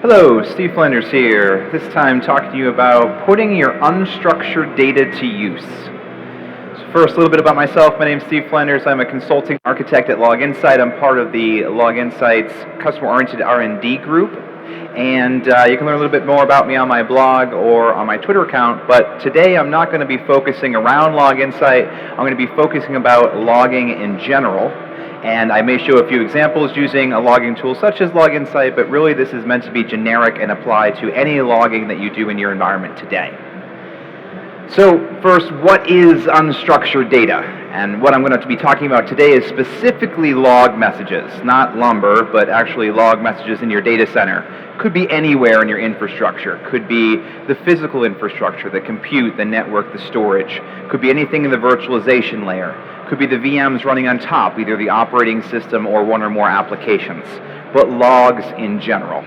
Hello, Steve Flanders here. This time talking to you about putting your unstructured data to use. So first, a little bit about myself. My name is Steve Flanders. I'm a consulting architect at LogInsight. I'm part of the LogInsight's customer-oriented R&D group. And you can learn a little bit more about me on my blog or on my Twitter account. But today I'm not going to be focusing around LogInsight. I'm going to be focusing about logging in general. And I may show a few examples using a logging tool such as LogInsight, but really this is meant to be generic and apply to any logging that you do in your environment today. So first, what is unstructured data? And what I'm going to be talking about today is specifically log messages, not Lumber, but actually log messages in your data center. Could be anywhere in your infrastructure. Could be the physical infrastructure, the compute, the network, the storage. Could be anything in the virtualization layer. Could be the VMs running on top, either the operating system or one or more applications, but logs in general.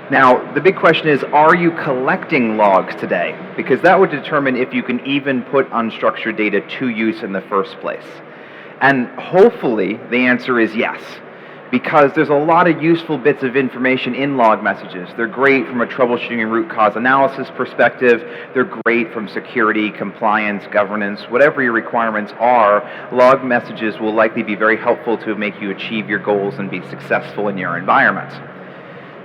Now, the big question is, are you collecting logs today? Because that would determine if you can even put unstructured data to use in the first place. And hopefully, the answer is yes, because there's a lot of useful bits of information in log messages. They're great from a troubleshooting and root cause analysis perspective. They're great from security, compliance, governance, whatever your requirements are. Log messages will likely be very helpful to make you achieve your goals and be successful in your environment.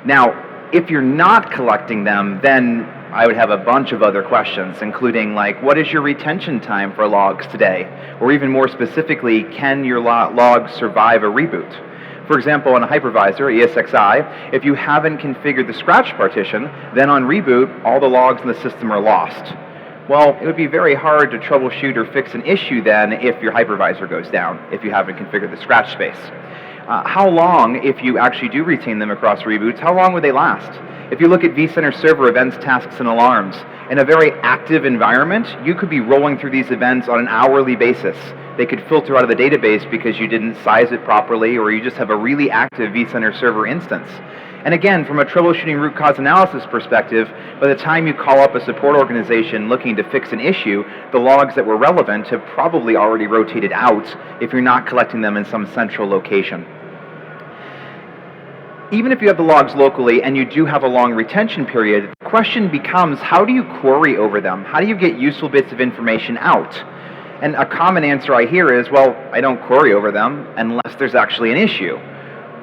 Now, if you're not collecting them, then I would have a bunch of other questions, including like, what is your retention time for logs today? Or even more specifically, can your logs survive a reboot? For example, on a hypervisor, ESXi, if you haven't configured the scratch partition, then on reboot, all the logs in the system are lost. Well, it would be very hard to troubleshoot or fix an issue then if your hypervisor goes down, if you haven't configured the scratch space. How long, if you actually do retain them across reboots, how long would they last? If you look at vCenter server events, tasks, and alarms, in a very active environment, you could be rolling through these events on an hourly basis. They could filter out of the database because you didn't size it properly, or you just have a really active vCenter server instance. And again, from a troubleshooting root cause analysis perspective, by the time you call up a support organization looking to fix an issue, the logs that were relevant have probably already rotated out if you're not collecting them in some central location. Even if you have the logs locally and you do have a long retention period, the question becomes, how do you query over them? How do you get useful bits of information out? And a common answer I hear is, well, I don't query over them unless there's actually an issue.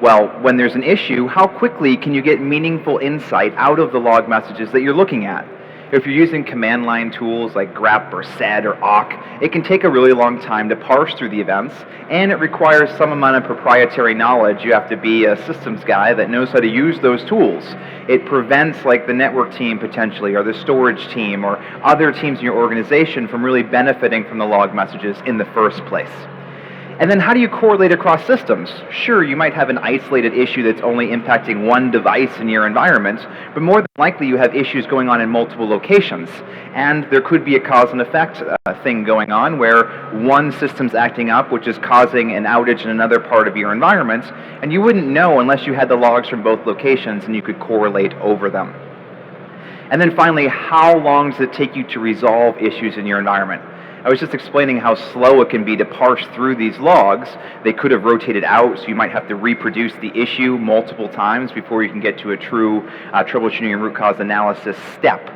Well, when there's an issue, how quickly can you get meaningful insight out of the log messages that you're looking at? If you're using command line tools like grep or sed or awk, it can take a really long time to parse through the events, and it requires some amount of proprietary knowledge. You have to be a systems guy that knows how to use those tools. It prevents like the network team potentially, or the storage team, or other teams in your organization from really benefiting from the log messages in the first place. And then how do you correlate across systems? Sure, you might have an isolated issue that's only impacting one device in your environment, but more than likely you have issues going on in multiple locations. And there could be a cause and effect thing going on where one system's acting up, which is causing an outage in another part of your environment, and you wouldn't know unless you had the logs from both locations and you could correlate over them. And then finally, how long does it take you to resolve issues in your environment? I was just explaining how slow it can be to parse through these logs. They could have rotated out, so you might have to reproduce the issue multiple times before you can get to a true troubleshooting and root cause analysis step.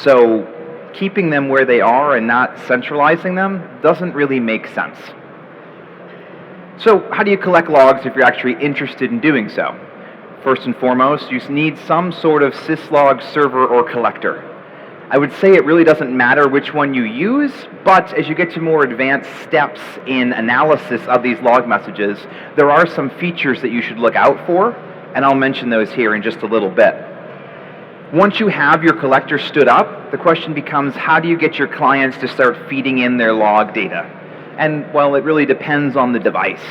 So keeping them where they are and not centralizing them doesn't really make sense. So how do you collect logs if you're actually interested in doing so? First and foremost, you need some sort of syslog server or collector. I would say it really doesn't matter which one you use, but as you get to more advanced steps in analysis of these log messages, there are some features that you should look out for, and I'll mention those here in just a little bit. Once you have your collector stood up, the question becomes, how do you get your clients to start feeding in their log data? And, well, it really depends on the device.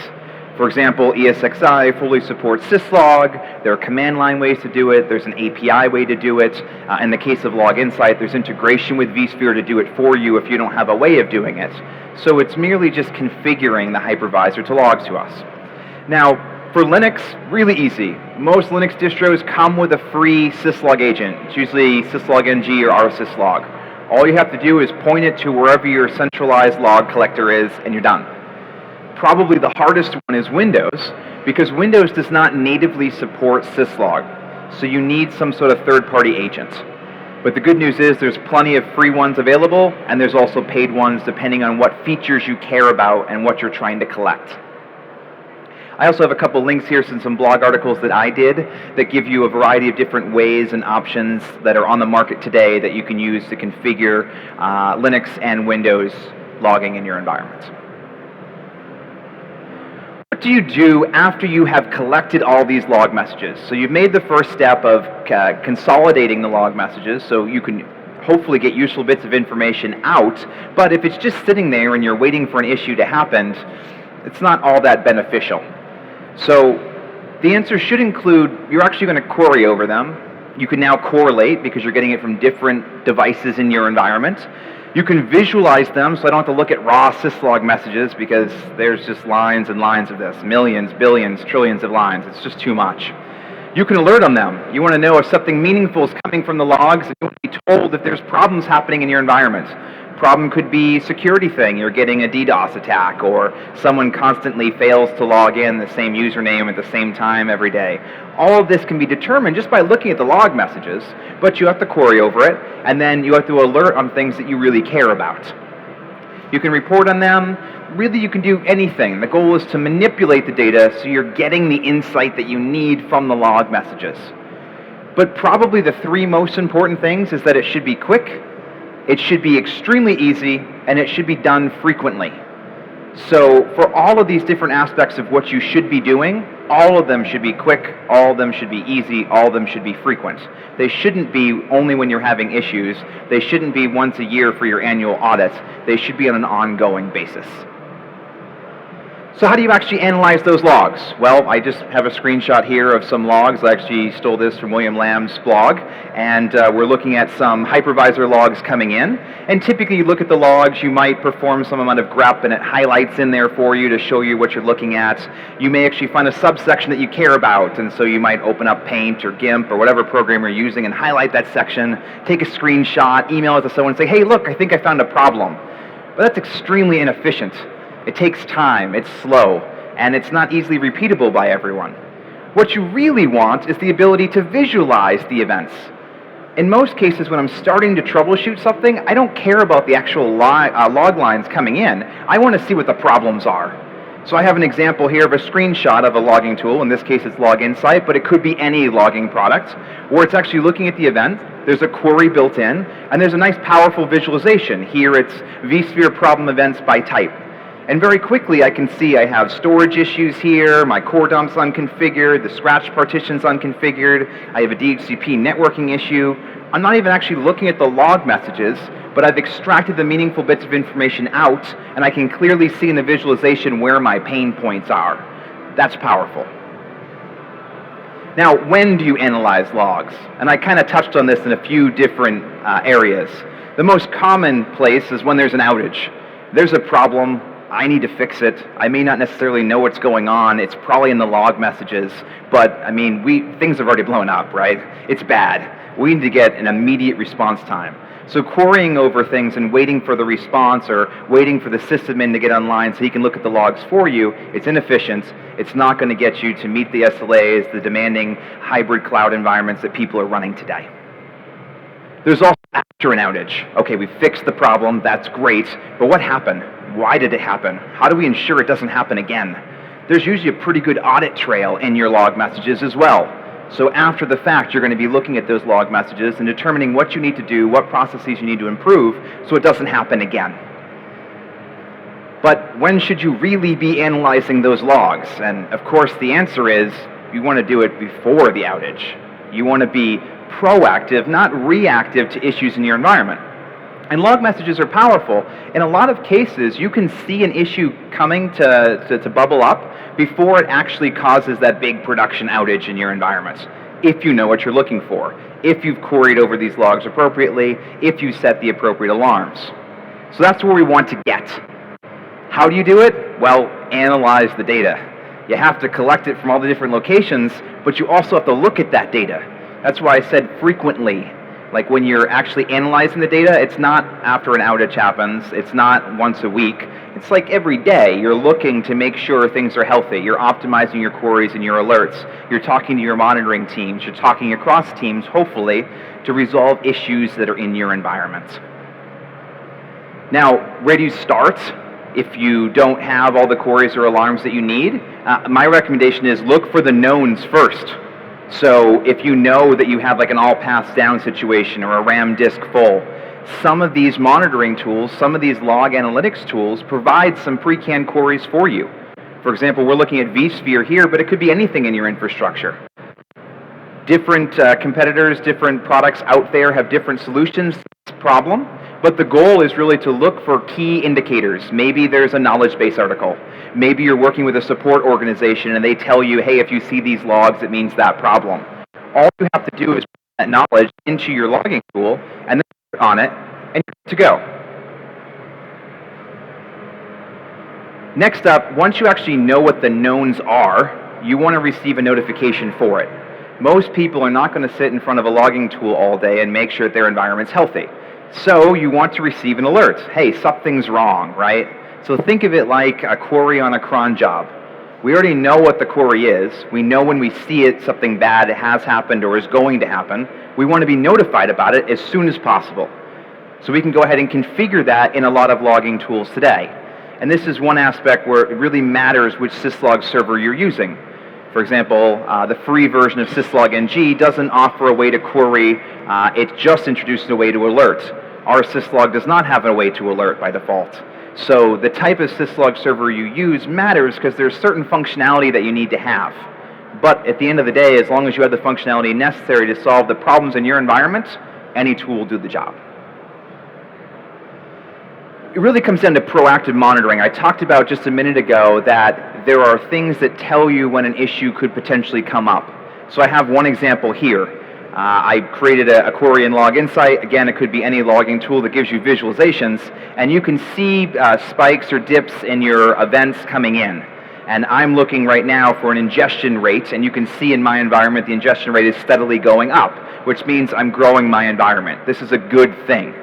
For example, ESXi fully supports syslog. There are command line ways to do it. There's an API way to do it. In the case of LogInsight, there's integration with vSphere to do it for you if you don't have a way of doing it. So it's merely just configuring the hypervisor to log to us. Now, for Linux, really easy. Most Linux distros come with a free syslog agent. It's usually syslog-ng or rsyslog. All you have to do is point it to wherever your centralized log collector is, and you're done. Probably the hardest one is Windows, because Windows does not natively support syslog. so you need some sort of third-party agent. But the good news is there's plenty of free ones available, and there's also paid ones depending on what features you care about and what you're trying to collect. I also have a couple links here to some blog articles that I did that give you a variety of different ways and options that are on the market today that you can use to configure Linux and Windows logging in your environment. What do you do after you have collected all these log messages? So you've made the first step of consolidating the log messages so you can hopefully get useful bits of information out, but if it's just sitting there and you're waiting for an issue to happen, it's not all that beneficial. So the answer should include, you're actually going to query over them. You can now correlate because you're getting it from different devices in your environment. You can visualize them, so I don't have to look at raw syslog messages because there's just lines and lines of this, millions, billions, trillions of lines. It's just too much. You can alert on them. You want to know if something meaningful is coming from the logs, and you want to be told if there's problems happening in your environment. Problem could be security thing. You're getting a DDoS attack, or someone constantly fails to log in the same username at the same time every day. All of this can be determined just by looking at the log messages, but you have to query over it, and then you have to alert on things that you really care about. You can report on them. Really, you can do anything. The goal is to manipulate the data so you're getting the insight that you need from the log messages. But probably the three most important things is that it should be quick, it should be extremely easy, and it should be done frequently. So for all of these different aspects of what you should be doing, all of them should be quick, all of them should be easy, all of them should be frequent. They shouldn't be only when you're having issues. They shouldn't be once a year for your annual audit. They should be on an ongoing basis. So how do you actually analyze those logs? Well, I just have a screenshot here of some logs. I actually stole this from William Lamb's blog, and we're looking at some hypervisor logs coming in. And typically you look at the logs, you might perform some amount of grep, and it highlights in there for you to show you what you're looking at. You may actually find a subsection that you care about, and so you might open up Paint or GIMP or whatever program you're using and highlight that section, take a screenshot, email it to someone and say, hey, look, I think I found a problem. But that's extremely inefficient. It takes time, it's slow, and it's not easily repeatable by everyone. What you really want is the ability to visualize the events. In most cases, when I'm starting to troubleshoot something, I don't care about the actual log lines coming in. I want to see what the problems are. So I have an example here of a screenshot of a logging tool. In this case, it's Log Insight, but it could be any logging product, where it's actually looking at the event. There's a query built in, and there's a nice, powerful visualization. Here, it's vSphere problem events by type. And very quickly, I can see I have storage issues here, my core dump's unconfigured, the scratch partition's unconfigured, I have a DHCP networking issue. I'm not even actually looking at the log messages, but I've extracted the meaningful bits of information out, and I can clearly see in the visualization where my pain points are. That's powerful. Now, when do you analyze logs? And I kind of touched on this in a few different areas. The most common place is when there's an outage. There's a problem, I need to fix it. I may not necessarily know what's going on. It's probably in the log messages, but I mean, things have already blown up, right? It's bad. We need to get an immediate response time. So querying over things and waiting for the response or waiting for the sysadmin to get online so he can look at the logs for you, it's inefficient. It's not going to get you to meet the SLAs, the demanding hybrid cloud environments that people are running today. There's also after an outage. Okay, we fixed the problem, that's great, but what happened? Why did it happen? How do we ensure it doesn't happen again? There's usually a pretty good audit trail in your log messages as well. So after the fact, you're going to be looking at those log messages and determining what you need to do, what processes you need to improve so it doesn't happen again. But when should you really be analyzing those logs? And of course, the answer is you want to do it before the outage. You want to be proactive, not reactive to issues in your environment. And log messages are powerful. In a lot of cases, you can see an issue coming to bubble up before it actually causes that big production outage in your environment, if you know what you're looking for, if you've queried over these logs appropriately, if you set the appropriate alarms. So that's where we want to get. How do you do it? Well, analyze the data. You have to collect it from all the different locations, but you also have to look at that data. That's why I said frequently. Like when you're actually analyzing the data, it's not after an outage happens, it's not once a week, it's like every day you're looking to make sure things are healthy. You're optimizing your queries and your alerts. You're talking to your monitoring teams. You're talking across teams, hopefully, to resolve issues that are in your environment. Now, where do you start if you don't have all the queries or alarms that you need? My recommendation is look for the knowns first. So if you know that you have like an all pass down situation or a RAM disk full, some of these monitoring tools, some of these log analytics tools provide some pre-canned queries for you. For example, we're looking at vSphere here, but it could be anything in your infrastructure. Different competitors, different products out there have different solutions to this problem, but the goal is really to look for key indicators. Maybe there's a knowledge base article. Maybe you're working with a support organization and they tell you, hey, if you see these logs, it means that problem. All you have to do is put that knowledge into your logging tool and then click on it, and you're good to go. Next up, once you actually know what the knowns are, you want to receive a notification for it. Most people are not going to sit in front of a logging tool all day and make sure that their environment's healthy. So you want to receive an alert. Hey, something's wrong, right? So think of it like a query on a cron job. We already know what the query is. We know when we see it, something bad has happened or is going to happen. We want to be notified about it as soon as possible. So we can go ahead and configure that in a lot of logging tools today. And this is one aspect where it really matters which syslog server you're using. For example, the free version of syslog-ng doesn't offer a way to query, it just introduces a way to alert. Our syslog does not have a way to alert by default. So the type of syslog server you use matters because there's certain functionality that you need to have. But at the end of the day, as long as you have the functionality necessary to solve the problems in your environment, any tool will do the job. It really comes down to proactive monitoring. I talked about just a minute ago that there are things that tell you when an issue could potentially come up. So I have one example here. I created a query in Log Insight. Again, it could be any logging tool that gives you visualizations, and you can see spikes or dips in your events coming in. And I'm looking right now for an ingestion rate, and you can see in my environment the ingestion rate is steadily going up, which means I'm growing my environment. This is a good thing.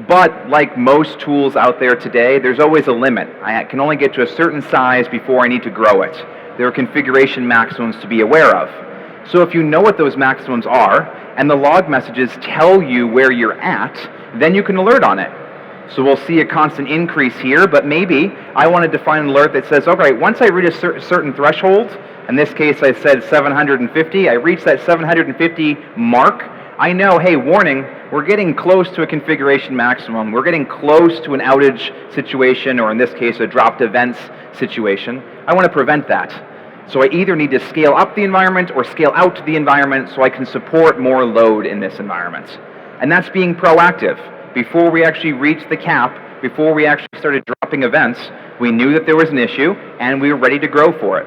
But like most tools out there today, there's always a limit. I can only get to a certain size before I need to grow it. There are configuration maximums to be aware of. So if you know what those maximums are, and the log messages tell you where you're at, then you can alert on it. So we'll see a constant increase here, but maybe I want to define an alert that says, okay, once I reach a certain threshold, in this case I said 750, I reach that 750 mark, I know, hey, warning, we're getting close to a configuration maximum. We're getting close to an outage situation, or in this case, a dropped events situation. I want to prevent that. So I either need to scale up the environment or scale out to the environment so I can support more load in this environment. And that's being proactive. Before we actually reached the cap, before we actually started dropping events, we knew that there was an issue and we were ready to grow for it.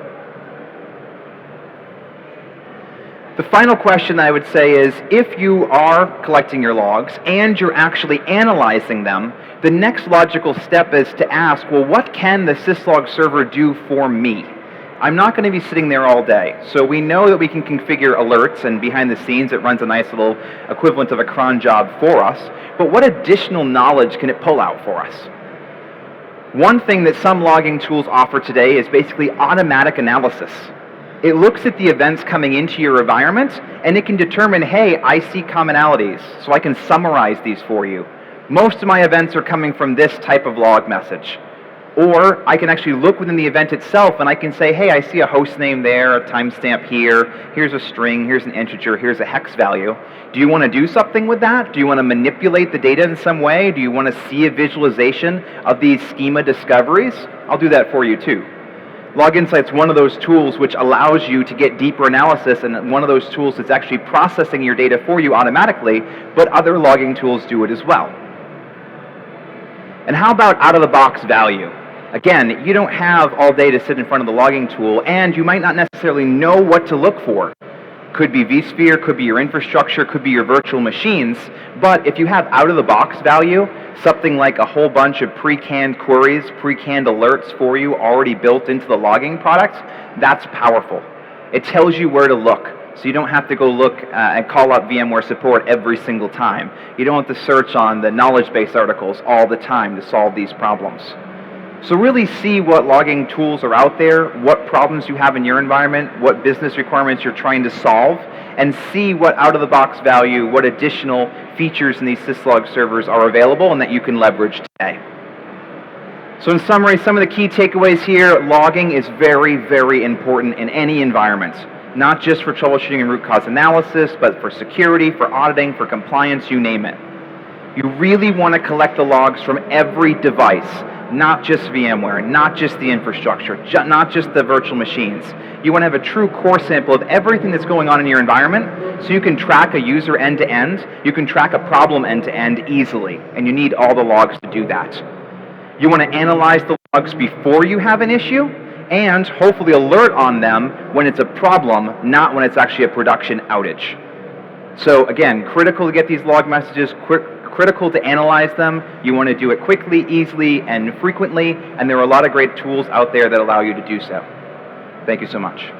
The final question I would say is, if you are collecting your logs and you're actually analyzing them, the next logical step is to ask, well, what can the syslog server do for me? I'm not going to be sitting there all day. So we know that we can configure alerts, and behind the scenes it runs a nice little equivalent of a cron job for us. But what additional knowledge can it pull out for us? One thing that some logging tools offer today is basically automatic analysis. It looks at the events coming into your environment, and it can determine, hey, I see commonalities, so I can summarize these for you. Most of my events are coming from this type of log message. Or I can actually look within the event itself, and I can say, hey, I see a host name there, a timestamp here, here's a string, here's an integer, here's a hex value. Do you want to do something with that? Do you want to manipulate the data in some way? Do you want to see a visualization of these schema discoveries? I'll do that for you too. Log Insight's one of those tools which allows you to get deeper analysis, and one of those tools that's actually processing your data for you automatically, but other logging tools do it as well. And how about out-of-the-box value? Again, you don't have all day to sit in front of the logging tool, and you might not necessarily know what to look for. Could be vSphere, could be your infrastructure, could be your virtual machines, but if you have out-of-the-box value, something like a whole bunch of pre-canned queries, pre-canned alerts for you already built into the logging product, that's powerful. It tells you where to look. So you don't have to go look and call up VMware support every single time. You don't have to search on the knowledge base articles all the time to solve these problems. So really see what logging tools are out there, what problems you have in your environment, what business requirements you're trying to solve, and see what out-of-the-box value, what additional features in these syslog servers are available and that you can leverage today. So in summary, some of the key takeaways here: logging is very, very important in any environment, not just for troubleshooting and root cause analysis, but for security, for auditing, for compliance, you name it. You really want to collect the logs from every device, not just VMware, not just the infrastructure, not just the virtual machines. You want to have a true core sample of everything that's going on in your environment, so you can track a user end-to-end, you can track a problem end-to-end easily, and you need all the logs to do that. You want to analyze the logs before you have an issue, and hopefully alert on them when it's a problem, not when it's actually a production outage. So again, critical to get these log messages, critical to analyze them. You want to do it quickly, easily, and frequently, and there are a lot of great tools out there that allow you to do so. Thank you so much.